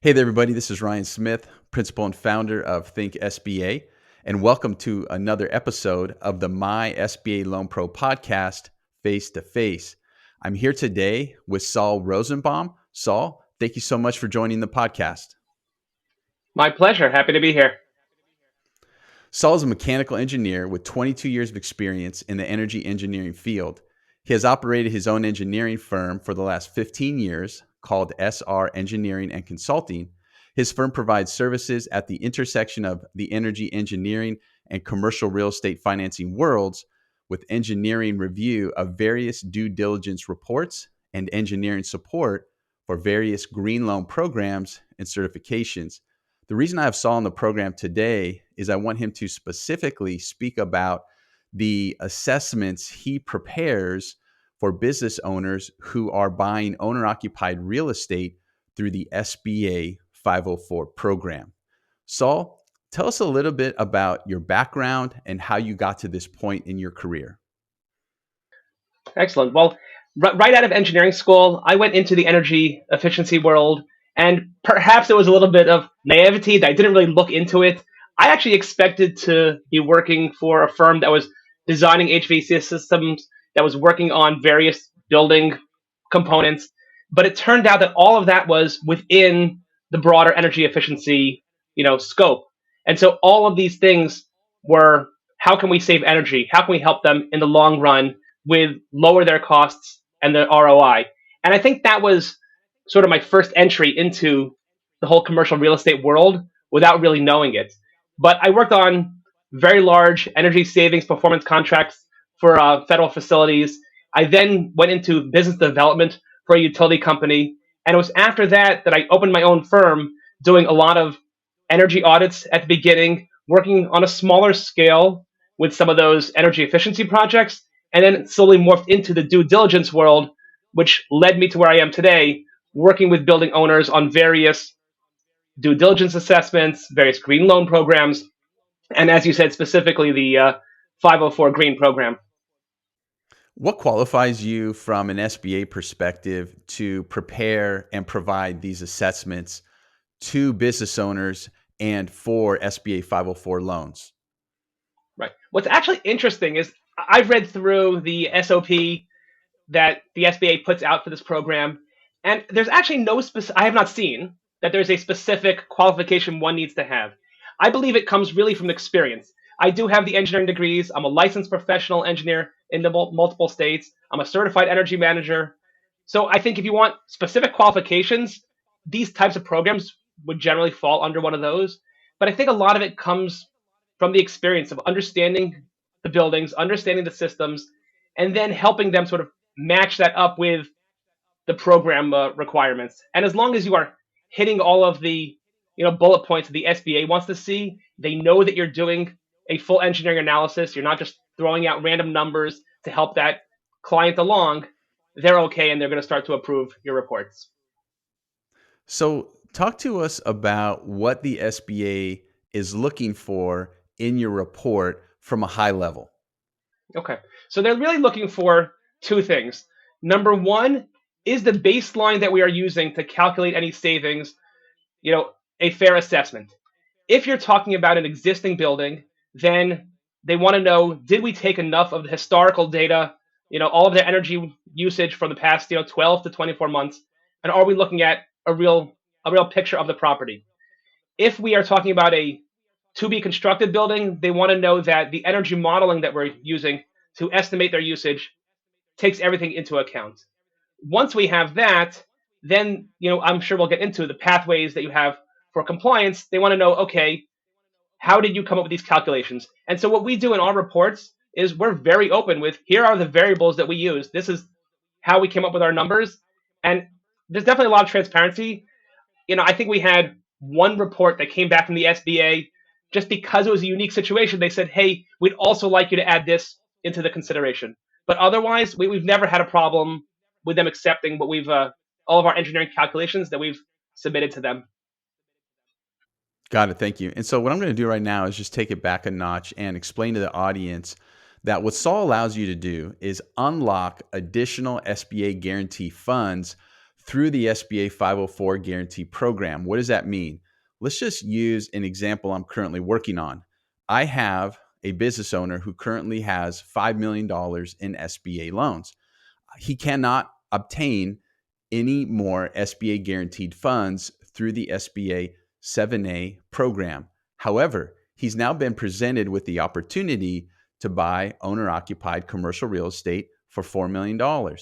Hey there, everybody. This is Ryan Smith, principal and founder of ThinkSBA, and welcome to another episode of the My SBA Loan Pro podcast, Face to Face. I'm here today with Saul Rosenbaum. Saul, thank you so much for joining the podcast. My pleasure. Happy to be here. Saul is a mechanical engineer with 22 years of experience in the energy engineering field. He has operated his own engineering firm for the last 15 years called SR Engineering and Consulting. His firm provides services at the intersection of the energy engineering and commercial real estate financing worlds with engineering review of various due diligence reports and engineering support for various green loan programs and certifications. The reason I have Saul on the program today is I want him to specifically speak about the assessments he prepares for business owners who are buying owner-occupied real estate through the SBA 504 program. Saul, tell us a little bit about your background and how you got to this point in your career. Excellent. Well, right out of engineering school, I went into the energy efficiency world, and perhaps there was a little bit of naivety that I didn't really look into it. I actually expected to be working for a firm that was designing HVAC systems, that was working on various building components, but it turned out that all of that was within the broader energy efficiency, scope. And so all of these things were, how can we save energy? How can we help them in the long run with lower their costs and their ROI? And I think that was sort of my first entry into the whole commercial real estate world without really knowing it. But I worked on very large energy savings performance contracts for federal facilities. I then went into business development for a utility company. And it was after that that I opened my own firm doing a lot of energy audits at the beginning, working on a smaller scale with some of those energy efficiency projects, and then slowly morphed into the due diligence world, which led me to where I am today, working with building owners on various due diligence assessments, various green loan programs, and as you said, specifically the 504 Green program. What qualifies you from an SBA perspective to prepare and provide these assessments to business owners and for SBA 504 loans? Right. What's actually interesting is I've read through the SOP that the SBA puts out for this program, and there's actually no specific, I have not seen that there's a specific qualification one needs to have. I believe it comes really from experience. I do have the engineering degrees. I'm a licensed professional engineer in the multiple states. I'm a certified energy manager. So I think if you want specific qualifications, these types of programs would generally fall under one of those. But I think a lot of it comes from the experience of understanding the buildings, understanding the systems, and then helping them sort of match that up with the program requirements. And as long as you are hitting all of the bullet points that the SBA wants to see, they know that you're doing a full engineering analysis. You're not just throwing out random numbers to help that client along. They're okay, and they're going to start to approve your reports. So, talk to us about what the SBA is looking for in your report from a high level. Okay. So they're really looking for two things. Number one, is the baseline that we are using to calculate any savings, a fair assessment? If you're talking about an existing building, then they want to know, did we take enough of the historical data, all of their energy usage from the past, 12 to 24 months, and are we looking at a real picture of the property? If we are talking about a to be constructed building, they want to know that the energy modeling that we're using to estimate their usage takes everything into account. Once we have that, then I'm sure we'll get into the pathways that you have for compliance. They want to know, okay, how did you come up with these calculations? And so what we do in our reports is we're very open with, here are the variables that we use. This is how we came up with our numbers. And there's definitely a lot of transparency. I think we had one report that came back from the SBA just because it was a unique situation. They said, hey, we'd also like you to add this into the consideration. But otherwise, we've never had a problem with them accepting what we've all of our engineering calculations that we've submitted to them. Got it. Thank you. And so, what I'm going to do right now is just take it back a notch and explain to the audience that what Saul allows you to do is unlock additional SBA guarantee funds through the SBA 504 guarantee program. What does that mean? Let's just use an example I'm currently working on. I have a business owner who currently has $5 million in SBA loans. He cannot obtain any more SBA guaranteed funds through the SBA 7A program. However, he's now been presented with the opportunity to buy owner occupied commercial real estate for $4 million.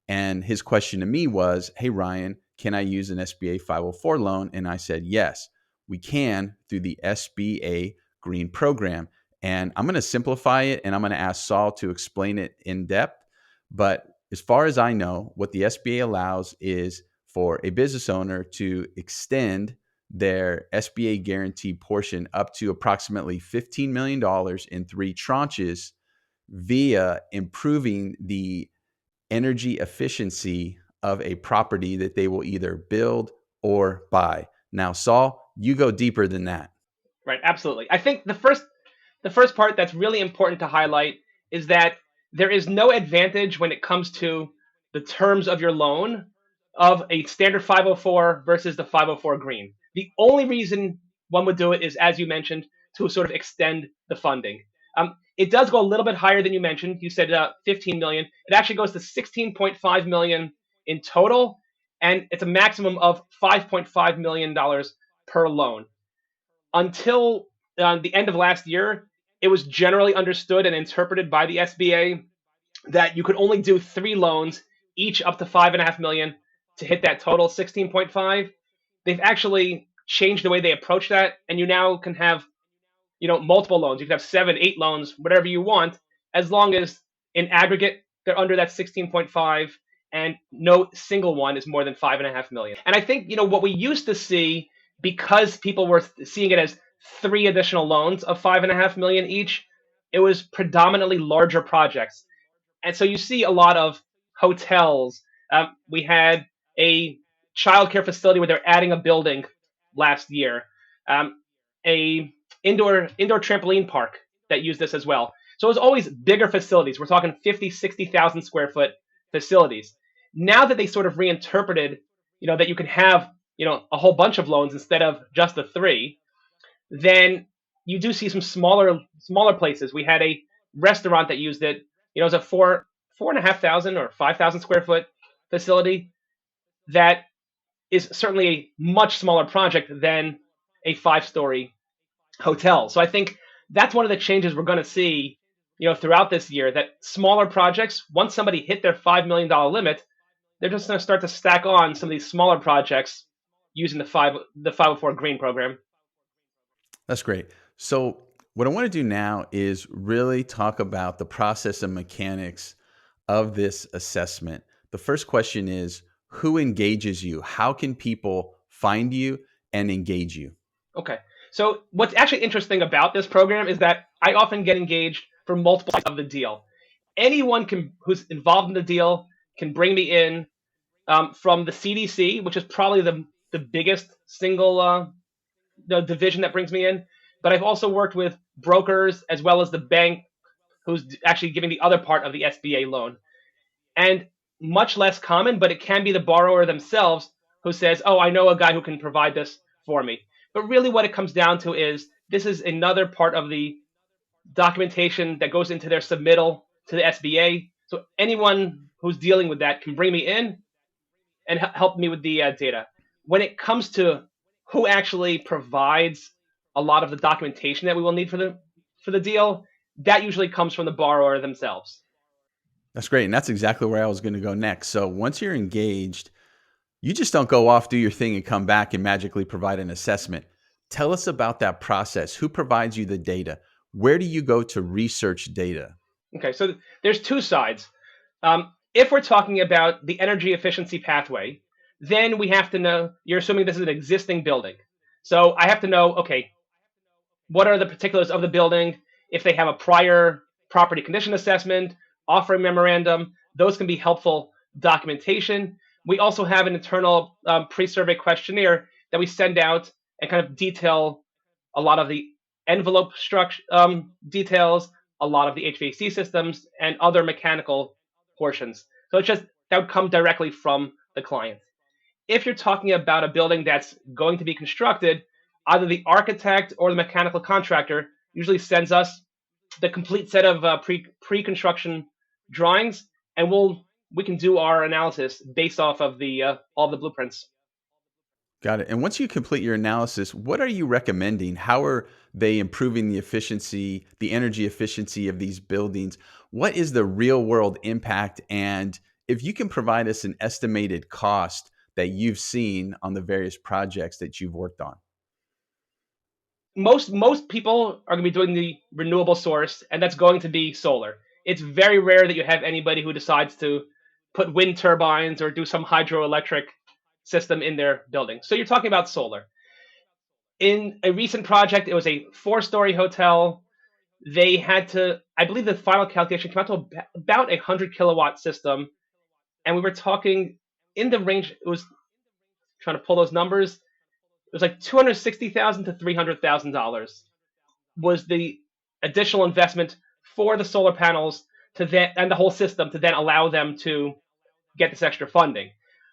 And his question to me was, hey, Ryan, can I use an SBA 504 loan? And I said, yes, we can through the SBA Green program. And I'm going to simplify it and I'm going to ask Saul to explain it in depth. But as far as I know, what the SBA allows is for a business owner to extend their SBA guarantee portion up to approximately $15 million in 3 tranches via improving the energy efficiency of a property that they will either build or buy. Now, Saul, you go deeper than that. Right, absolutely. I think the first part that's really important to highlight is that there is no advantage when it comes to the terms of your loan of a standard 504 versus the 504 green. The only reason one would do it is, as you mentioned, to sort of extend the funding. It does go a little bit higher than you mentioned. You said 15 million. It actually goes to 16.5 million in total, and it's a maximum of 5.5 million dollars per loan. Until the end of last year, it was generally understood and interpreted by the SBA that you could only do 3 loans, each up to 5.5 million, to hit that total 16.5. They've actually changed the way they approach that, and you now can have multiple loans. You can have 7, 8 loans, whatever you want, as long as in aggregate they're under that 16.5, and no single one is more than 5.5 million. And I think what we used to see, because people were seeing it as 3 additional loans of 5.5 million each, it was predominantly larger projects. And so you see a lot of hotels. We had a childcare facility where they're adding a building last year. A indoor trampoline park that used this as well. So it was always bigger facilities. We're talking 50, 60,000 square foot facilities. Now that they sort of reinterpreted, that you can have, a whole bunch of loans instead of just the 3, then you do see some smaller places. We had a restaurant that used it. It was a 4,500 or 5,000 square foot facility that is certainly a much smaller project than a 5-story hotel. So I think that's one of the changes we're going to see, throughout this year, that smaller projects, once somebody hit their $5 million limit, they're just going to start to stack on some of these smaller projects using the 504 Green program. That's great. So, what I want to do now is really talk about the process and mechanics of this assessment. The first question is, who engages you? How can people find you and engage you? Okay. So what's actually interesting about this program is that I often get engaged for multiple sides of the deal. Anyone who's involved in the deal can bring me in, from the CDC, which is probably the biggest single the division that brings me in. But I've also worked with brokers as well as the bank who's actually giving the other part of the SBA loan. And much less common, but it can be the borrower themselves who says, oh, I know a guy who can provide this for me. But really what it comes down to is this is another part of the documentation that goes into their submittal to the SBA. So anyone who's dealing with that can bring me in and help me with the data. When it comes to who actually provides a lot of the documentation that we will need for the deal, that usually comes from the borrower themselves. That's great. And that's exactly where I was going to go next. So, once you're engaged, you just don't go off, do your thing, and come back and magically provide an assessment. Tell us about that process. Who provides you the data? Where do you go to research data? Okay, so there's 2 sides. If we're talking about the energy efficiency pathway, then we have to know, you're assuming this is an existing building. So I have to know, okay, what are the particulars of the building? If they have a prior property condition assessment, offering memorandum, those can be helpful documentation. We also have an internal pre-survey questionnaire that we send out and kind of detail a lot of the envelope structure details, a lot of the HVAC systems, and other mechanical portions. So it's just that would come directly from the client. if you're talking about a building that's going to be constructed, either the architect or the mechanical contractor usually sends us the complete set of pre-construction drawings, and we can do our analysis based off of the all the blueprints. Got it. And once you complete your analysis, what are you recommending? How are they improving the efficiency, the energy efficiency of these buildings? What is the real world impact? And if you can provide us an estimated cost that you've seen on the various projects that you've worked on. Most people are going to be doing the renewable source, and that's going to be solar. It's very rare that you have anybody who decides to put wind turbines or do some hydroelectric system in their building. So you're talking about solar. In a recent project, it was a four-story hotel. They had to, I believe the final calculation came out to about a 100 kilowatt system. And we were talking in the range, it was trying to pull those numbers. It was like $260,000 to $300,000 was the additional investment for the solar panels to then, and the whole system to then allow them to get this extra funding.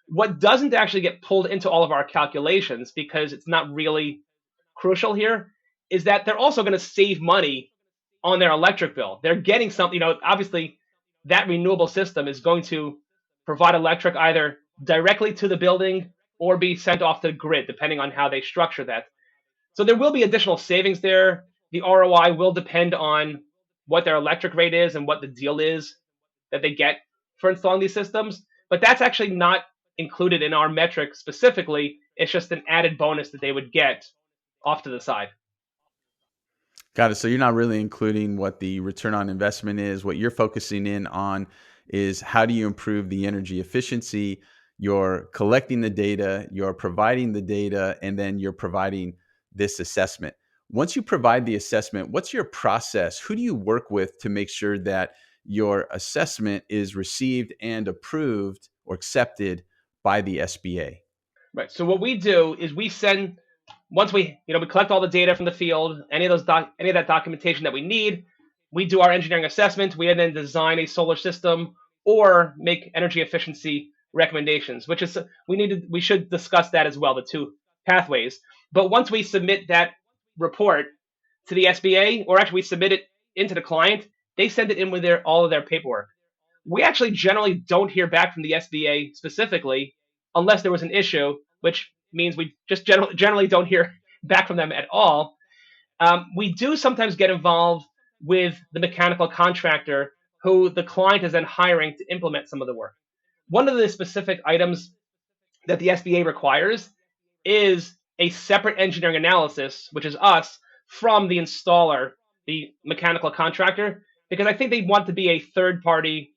What doesn't actually get pulled into all of our calculations, because it's not really crucial here, is that they're also going to save money on their electric bill. They're getting something, obviously that renewable system is going to provide electric either directly to the building or be sent off the grid, depending on how they structure that. So there will be additional savings there. The ROI will depend on what their electric rate is and what the deal is that they get for installing these systems. But that's actually not included in our metric specifically. It's just an added bonus that they would get off to the side. Got it. So you're not really including what the return on investment is. What you're focusing in on is how do you improve the energy efficiency? You're collecting the data, you're providing the data, and then you're providing this assessment. Once you provide the assessment, what's your process? Who do you work with to make sure that your assessment is received and approved or accepted by the SBA? Right. So what we do is we send once we collect all the data from the field, any of that documentation that we need, we do our engineering assessment. We then design a solar system or make energy efficiency recommendations, which is we should discuss that as well, the two pathways. But once we submit that report to the SBA, or actually we submit it into the client, they send it in with all of their paperwork. We actually generally don't hear back from the SBA specifically unless there was an issue, which means we just generally don't hear back from them at all. We do sometimes get involved with the mechanical contractor who the client is then hiring to implement some of the work. One of the specific items that the SBA requires is a separate engineering analysis, which is us, from the installer, the mechanical contractor, because I think they want to be a third party,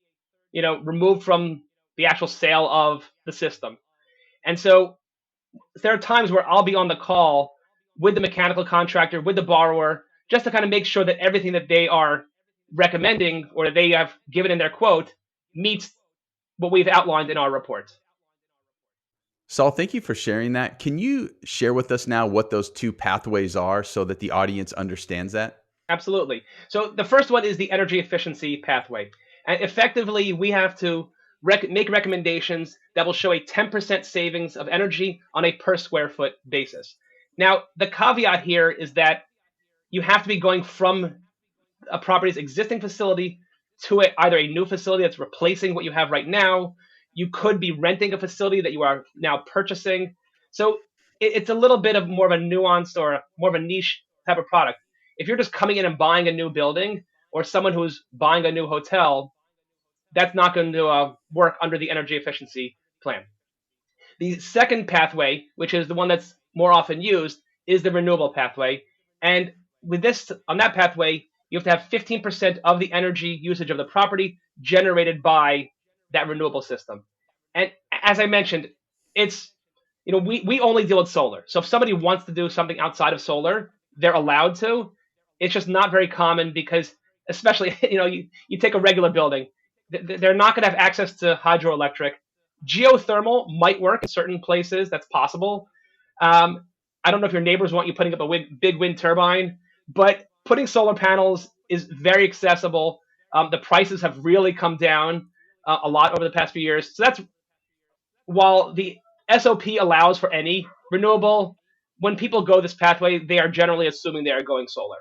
removed from the actual sale of the system. And so there are times where I'll be on the call with the mechanical contractor, with the borrower, just to kind of make sure that everything that they are recommending or they have given in their quote meets what we've outlined in our report. Saul, thank you for sharing that. Can you share with us now what those two pathways are so that the audience understands that? Absolutely. So the first one is the energy efficiency pathway. And effectively, we have to make recommendations that will show a 10% savings of energy on a per square foot basis. Now, the caveat here is that you have to be going from a property's existing facility to either a new facility that's replacing what you have right now. You could be renting a facility that you are now purchasing. So it's a little bit of more of a nuanced or more of a niche type of product. If you're just coming in and buying a new building, or someone who's buying a new hotel, that's not going to work under the energy efficiency plan. The second pathway, which is the one that's more often used, is the renewable pathway. And with this, on that pathway, you have to have 15% of the energy usage of the property generated by that renewable system. And as I mentioned, it's, we only deal with solar. So if somebody wants to do something outside of solar, they're allowed to. It's just not very common because, especially, you take a regular building, they're not going to have access to hydroelectric. Geothermal might work in certain places. That's possible. I don't know if your neighbors want you putting up a big wind turbine, but putting solar panels is very accessible. The prices have really come down a lot over the past few years. So that's while the SOP allows for any renewable. When people go this pathway, they are generally assuming they are going solar.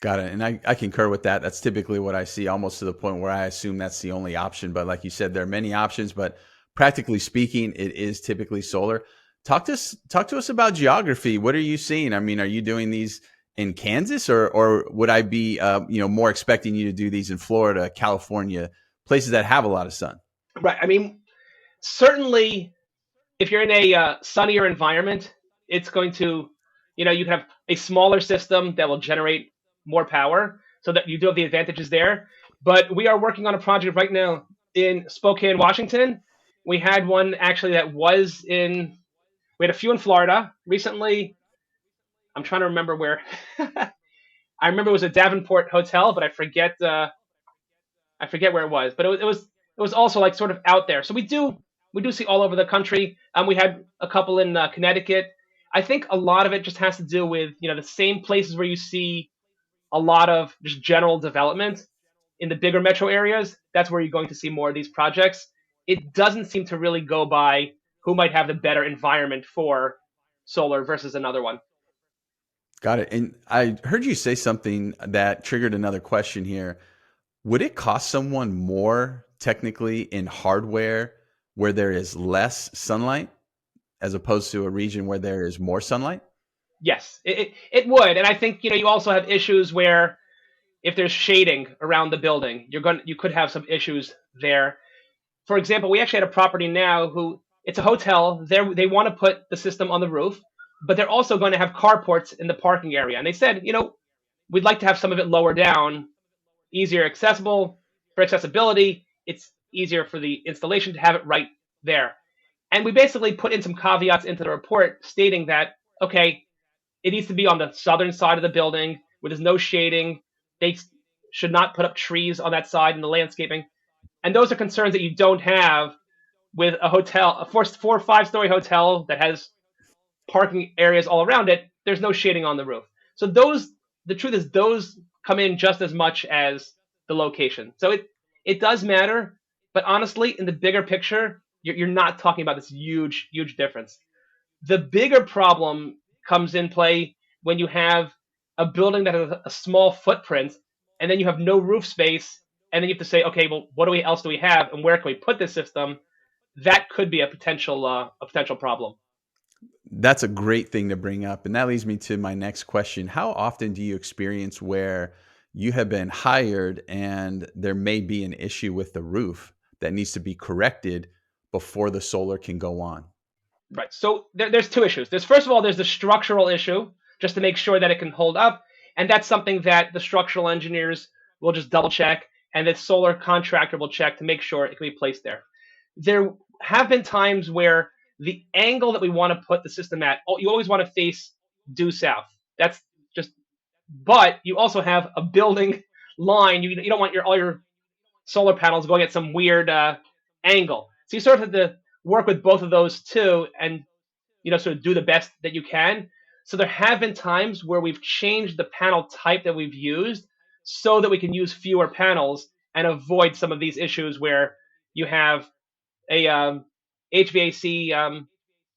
Got it. And I concur with that. That's typically what I see, almost to the point where I assume that's the only option. But like you said, there are many options, but practically speaking, it is typically solar. Talk to us about geography. What are you seeing? I mean, are you doing these in Kansas, or would I be more expecting you to do these in Florida, California, places that have a lot of sun? Right. I mean, certainly, if you're in a sunnier environment, it's going to, you can have a smaller system that will generate more power, so that you do have the advantages there. But we are working on a project right now in Spokane, Washington. We had one actually that was in. We had a few in Florida recently. I'm trying to remember where. I remember it was a Davenport hotel, but I forget where it was. But it was also like sort of out there. So we do see all over the country. We had a couple in Connecticut. I think a lot of it just has to do with the same places where you see a lot of just general development in the bigger metro areas. That's where you're going to see more of these projects. It doesn't seem to really go by who might have the better environment for solar versus another one. Got it. And I heard you say something that triggered another question here. Would it cost someone more technically in hardware where there is less sunlight as opposed to a region where there is more sunlight? Yes, it would, and I think you also have issues where if there's shading around the building, you could have some issues there. For example, we actually had a property now who it's a hotel. They want to put the system on the roof, but they're also going to have carports in the parking area. And they said, we'd like to have some of it lower down, easier accessible for accessibility. It's easier for the installation to have it right there. And we basically put in some caveats into the report stating that, okay, it needs to be on the southern side of the building where there's no shading. They should not put up trees on that side in the landscaping. And those are concerns that you don't have with a hotel, a four or 5 story hotel that has parking areas all around it. There's no shading on the roof. So the truth is, those come in just as much as the location. So it does matter, but honestly, in the bigger picture, you're not talking about this huge difference. The bigger problem comes in play when you have a building that has a small footprint, and then you have no roof space, and then you have to say, okay, well, what else do we have, and where can we put this system? That could be a potential problem. That's a great thing to bring up. And that leads me to my next question. How often do you experience where you have been hired and there may be an issue with the roof that needs to be corrected before the solar can go on? Right. So there's two issues. There's first of all, there's the structural issue, just to make sure that it can hold up, and that's something that the structural engineers will just double check, and the solar contractor will check to make sure it can be placed there. There have been times where the angle that we want to put the system at, you always want to face due south. That's just, but you also have a building line. You don't want all your solar panels going at some weird angle. So you sort of have to work with both of those too, and sort of do the best that you can. So there have been times where we've changed the panel type that we've used so that we can use fewer panels and avoid some of these issues where you have a HVAC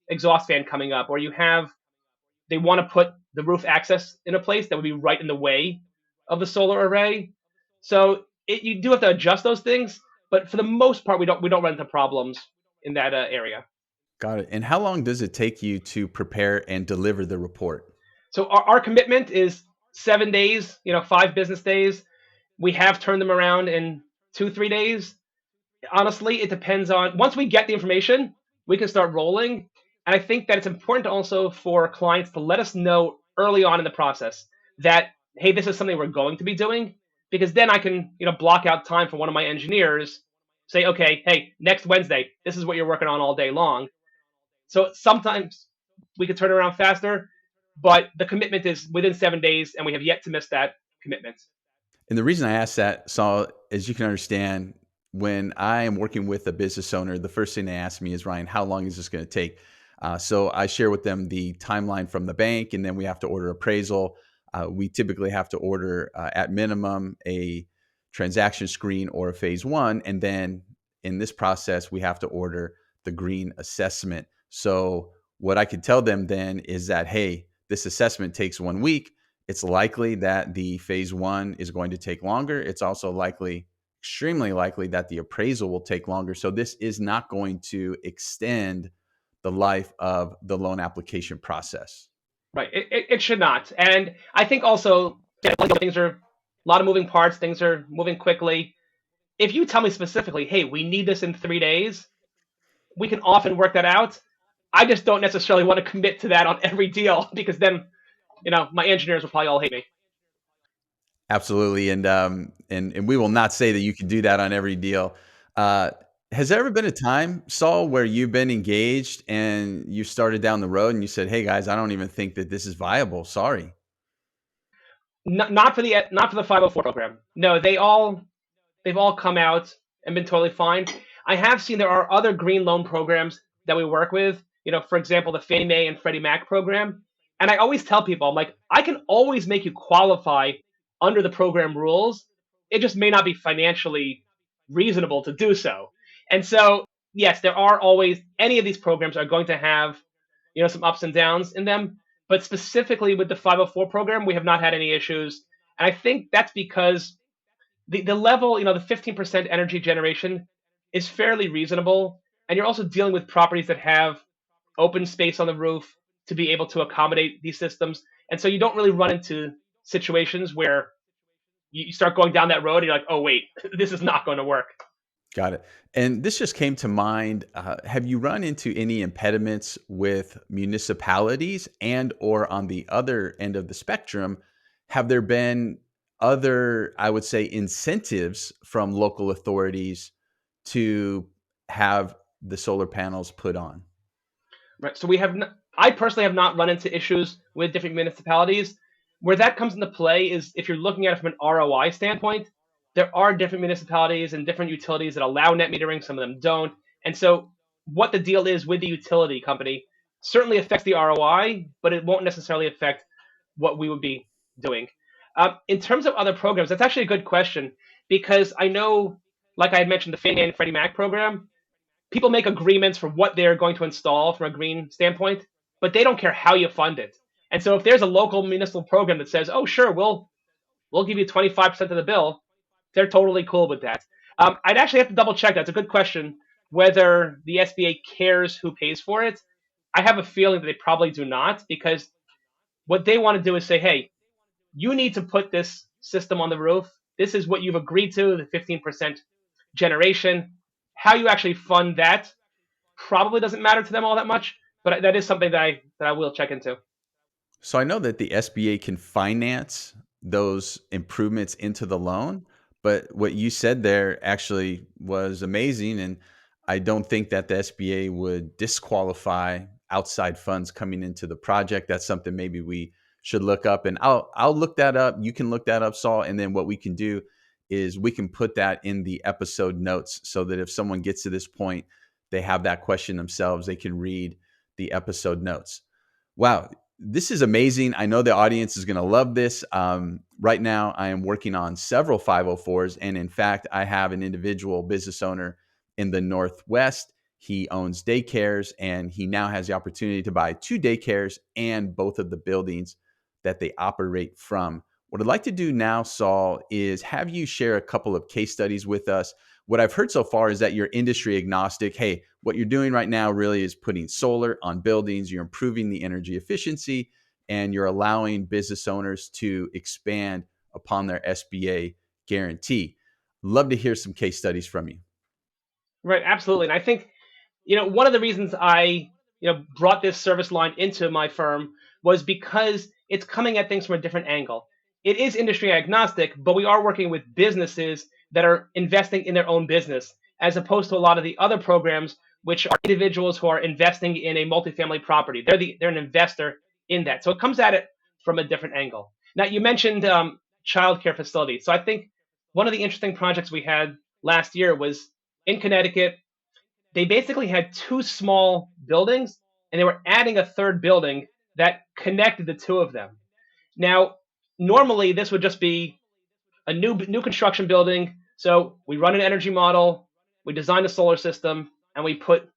exhaust fan coming up, or they want to put the roof access in a place that would be right in the way of the solar array. So you do have to adjust those things, but for the most part, we don't run into problems in that area. Got it. And how long does it take you to prepare and deliver the report? So our commitment is 7 days, 5 business days. We have turned them around in 2, 3 days. Honestly, it depends on once we get the information, we can start rolling. And I think that it's important also for clients to let us know early on in the process that, hey, this is something we're going to be doing, because then I can, block out time for one of my engineers, say, okay, hey, next Wednesday, this is what you're working on all day long. So sometimes we could turn it around faster, but the commitment is within 7 days, and we have yet to miss that commitment. And the reason I asked that, Saul, as you can understand, when I am working with a business owner, the first thing they ask me is, Ryan, how long is this going to take? So I share with them the timeline from the bank, and then we have to order appraisal. We typically have to order, at minimum, a transaction screen or a phase one. And then in this process, we have to order the green assessment. So what I could tell them then is that, hey, this assessment takes 1 week. It's likely that the phase one is going to take longer. It's also likely, extremely likely, that the appraisal will take longer. So this is not going to extend the life of the loan application process. Right. It should not. And I think also things are a lot of moving parts. Things are moving quickly. If you tell me specifically, hey, we need this in 3 days, we can often work that out. I just don't necessarily want to commit to that on every deal because then, my engineers will probably all hate me. Absolutely, and we will not say that you can do that on every deal. Uh, has there ever been a time, Saul, where you've been engaged and you started down the road and you said, "Hey guys, I don't even think that this is viable. Sorry." Not for the 504 program. No, they've all come out and been totally fine. I have seen there are other green loan programs that we work with. For example, the Fannie Mae and Freddie Mac program. And I always tell people, I'm like, I can always make you qualify under the program rules. It just may not be financially reasonable to do so. And so, yes, there are always any of these programs are going to have, some ups and downs in them. But specifically with the 504 program, we have not had any issues. And I think that's because the level, the 15% energy generation is fairly reasonable. And you're also dealing with properties that have open space on the roof to be able to accommodate these systems. And so you don't really run into situations where you start going down that road and you're like, oh, wait, this is not going to work. Got it. And this just came to mind. Have you run into any impediments with municipalities, and or on the other end of the spectrum, have there been other, I would say, incentives from local authorities to have the solar panels put on? Right. So I personally have not run into issues with different municipalities. Where that comes into play is if you're looking at it from an ROI standpoint, there are different municipalities and different utilities that allow net metering, some of them don't. And so what the deal is with the utility company certainly affects the ROI, but it won't necessarily affect what we would be doing. In terms of other programs, that's actually a good question because I know, like I had mentioned, the Fannie and Freddie Mac program, people make agreements for what they're going to install from a green standpoint, but they don't care how you fund it. And so if there's a local municipal program that says, "Oh, sure, we'll give you 25% of the bill," they're totally cool with that. I'd actually have to double check. That's a good question. Whether the SBA cares who pays for it, I have a feeling that they probably do not, because what they want to do is say, "Hey, you need to put this system on the roof. This is what you've agreed to, the 15% generation. How you actually fund that probably doesn't matter to them all that much, but that is something that I will check into. So I know that the SBA can finance those improvements into the loan, but what you said there actually was amazing. And I don't think that the SBA would disqualify outside funds coming into the project. That's something maybe we should look up. And I'll look that up. You can look that up, Saul. And then what we can do is we can put that in the episode notes so that if someone gets to this point, they have that question themselves, they can read the episode notes. Wow, this is amazing. I know the audience is going to love this. Right now, I am working on several 504s. And in fact, I have an individual business owner in the Northwest. He owns daycares, and he now has the opportunity to buy 2 daycares and both of the buildings that they operate from. What I'd like to do now, Saul, is have you share a couple of case studies with us. What I've heard so far is that you're industry agnostic. Hey, what you're doing right now really is putting solar on buildings, you're improving the energy efficiency, and you're allowing business owners to expand upon their SBA guarantee. Love to hear some case studies from you. Right, absolutely. And I think, one of the reasons I, brought this service line into my firm was because it's coming at things from a different angle. It is industry agnostic, but we are working with businesses that are investing in their own business, as opposed to a lot of the other programs, which are individuals who are investing in a multifamily property. They're an investor in that. So it comes at it from a different angle. Now, you mentioned childcare facilities. So I think one of the interesting projects we had last year was in Connecticut. They basically had two small buildings, and they were adding a third building that connected the two of them. Now, normally this would just be a new construction building. So we run an energy model, we design a solar system, and we put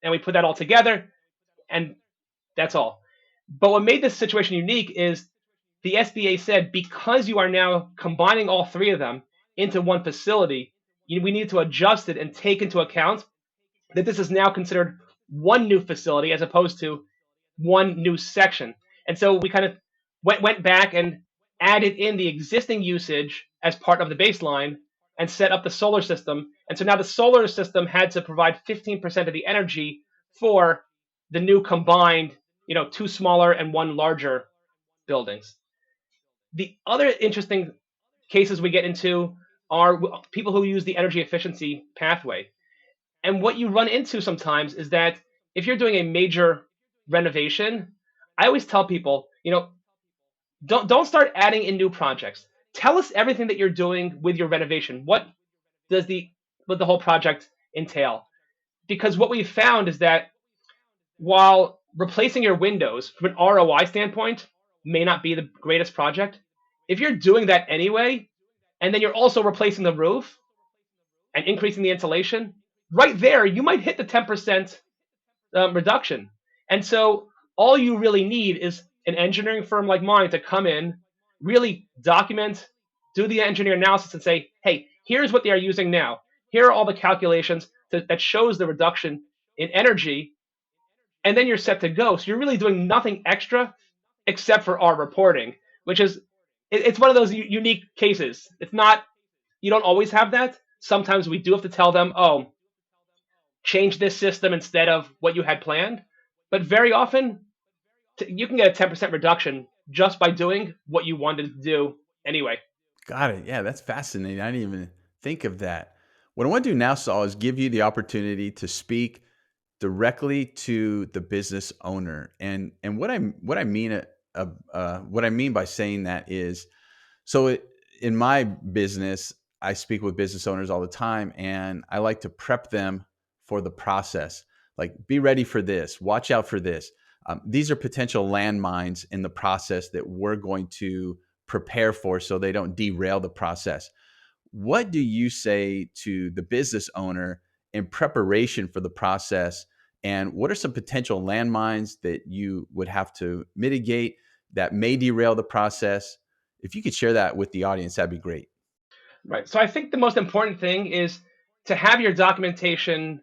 and we put that all together, and that's all. But what made this situation unique is the SBA said because you are now combining all three of them into one facility, we need to adjust it and take into account that this is now considered one new facility as opposed to one new section. And so we kind of went back and added in the existing usage as part of the baseline and set up the solar system. And so now the solar system had to provide 15% of the energy for the new combined, two smaller and one larger buildings. The other interesting cases we get into are people who use the energy efficiency pathway. And what you run into sometimes is that if you're doing a major renovation, I always tell people, don't start adding in new projects. Tell us everything that you're doing with your renovation. What does the whole project entail? Because what we've found is that while replacing your windows from an ROI standpoint may not be the greatest project, if you're doing that anyway, and then you're also replacing the roof and increasing the insulation, right there, you might hit the 10% reduction. And so all you really need is an engineering firm like mine to come in, really document, do the engineer analysis and say, hey, here's what they are using now. Here are all the calculations that shows the reduction in energy. And then you're set to go. So you're really doing nothing extra except for our reporting, which is, it's one of those unique cases. It's not, you don't always have that. Sometimes we do have to tell them, oh, change this system instead of what you had planned. But very often, you can get a 10% reduction just by doing what you wanted to do anyway. Got it. Yeah, that's fascinating. I didn't even think of that. What I want to do now, Saul, is give you the opportunity to speak directly to the business owner. And what I mean by saying that is, in my business, I speak with business owners all the time, and I like to prep them for the process. Like, be ready for this. Watch out for this. These are potential landmines in the process that we're going to prepare for, so they don't derail the process. What do you say to the business owner in preparation for the process? And what are some potential landmines that you would have to mitigate that may derail the process? If you could share that with the audience, that'd be great. Right. So I think the most important thing is to have your documentation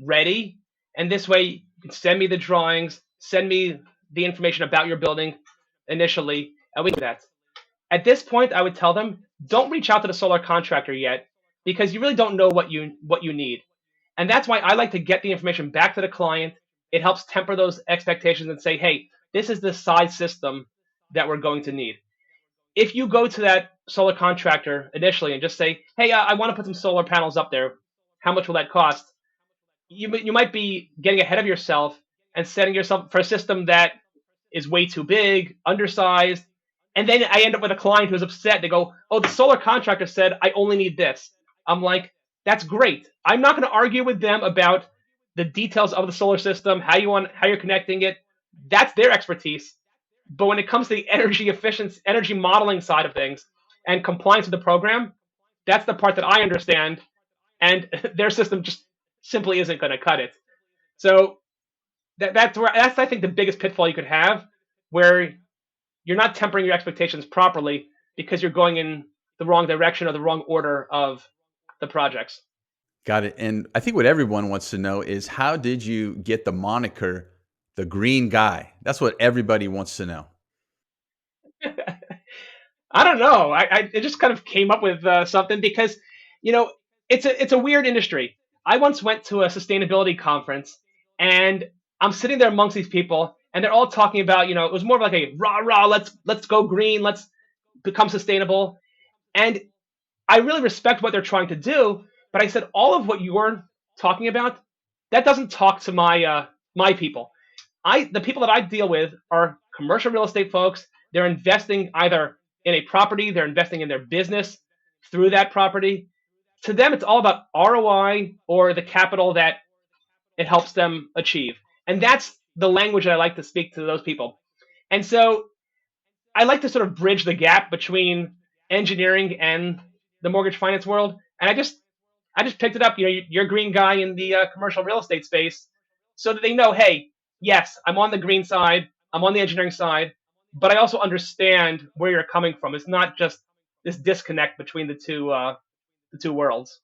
ready. And this way, you can send me the drawings, send me the information about your building initially, and we do that. At this point, I would tell them, don't reach out to the solar contractor yet because you really don't know what you need. And that's why I like to get the information back to the client. It helps temper those expectations and say, hey, this is the size system that we're going to need. If you go to that solar contractor initially and just say, hey, I want to put some solar panels up there, how much will that cost? You might be getting ahead of yourself and setting yourself for a system that is way too big, undersized. And then I end up with a client who's upset. They go, oh, the solar contractor said I only need this. I'm like, that's great. I'm not going to argue with them about the details of the solar system, how you're connecting it. That's their expertise. But when it comes to the energy efficiency, energy modeling side of things and compliance with the program, that's the part that I understand. And their system just simply isn't going to cut it. So that's I think the biggest pitfall you could have, where you're not tempering your expectations properly because you're going in the wrong direction or the wrong order of the projects. Got it. And I think what everyone wants to know is, how did you get the moniker the green guy? That's what everybody wants to know. I don't know. It just kind of came up with something because, you know, it's a weird industry. I once went to a sustainability conference and I'm sitting there amongst these people and they're all talking about, it was more of like a rah, let's go green, let's become sustainable. And I really respect what they're trying to do, but I said all of what you're talking about, that doesn't talk to my people. The people that I deal with are commercial real estate folks. They're investing either in a property, they're investing in their business through that property. To them, it's all about ROI or the capital that it helps them achieve. And that's the language that I like to speak to those people. And so I like to sort of bridge the gap between engineering and the mortgage finance world. And I just picked it up. You're a green guy in the commercial real estate space. so that they know, hey, yes, I'm on the green side, I'm on the engineering side, but I also understand where you're coming from. It's not just this disconnect between the two worlds.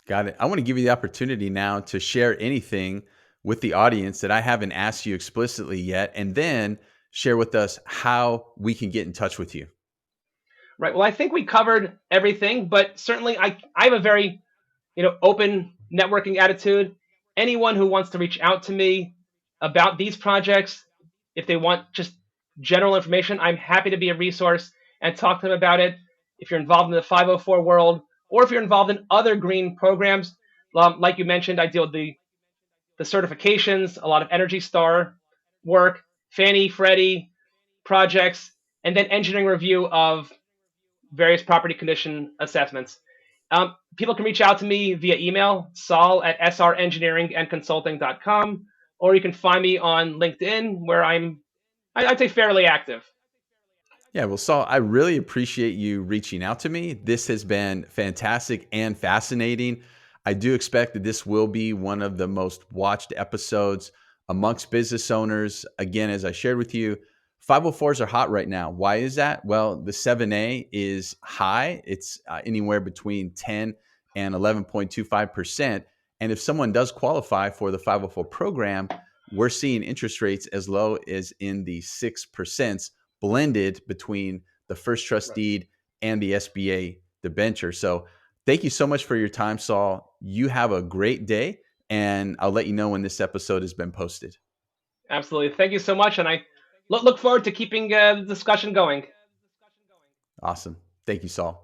Got it. I want to give you the opportunity now to share anything with the audience that I haven't asked you explicitly yet, and then share with us how we can get in touch with you. Right. Well, I think we covered everything, but certainly I have a very open networking attitude. Anyone who wants to reach out to me about these projects, if they want just general information, I'm happy to be a resource and talk to them about it. If you're involved in the 504 world, or if you're involved in other green programs, like you mentioned, I deal with the certifications, a lot of Energy Star work, Fannie, Freddie projects, and then engineering review of various property condition assessments. People can reach out to me via email, Saul at srengineeringandconsulting.com, or you can find me on LinkedIn, where I'd say fairly active. Yeah, well, Saul, I really appreciate you reaching out to me. This has been fantastic and fascinating. I do expect that this will be one of the most watched episodes amongst business owners. Again, as I shared with you, 504s are hot right now. Why is that? Well, the 7A is high. It's anywhere between 10 and 11.25%. And if someone does qualify for the 504 program, we're seeing interest rates as low as in the 6% blended between the first trust Right. deed and the SBA debenture. So thank you so much for your time, Saul. You have a great day, and I'll let you know when this episode has been posted. Absolutely. Thank you so much, and I look forward to keeping the discussion going. Awesome. Thank you, Saul.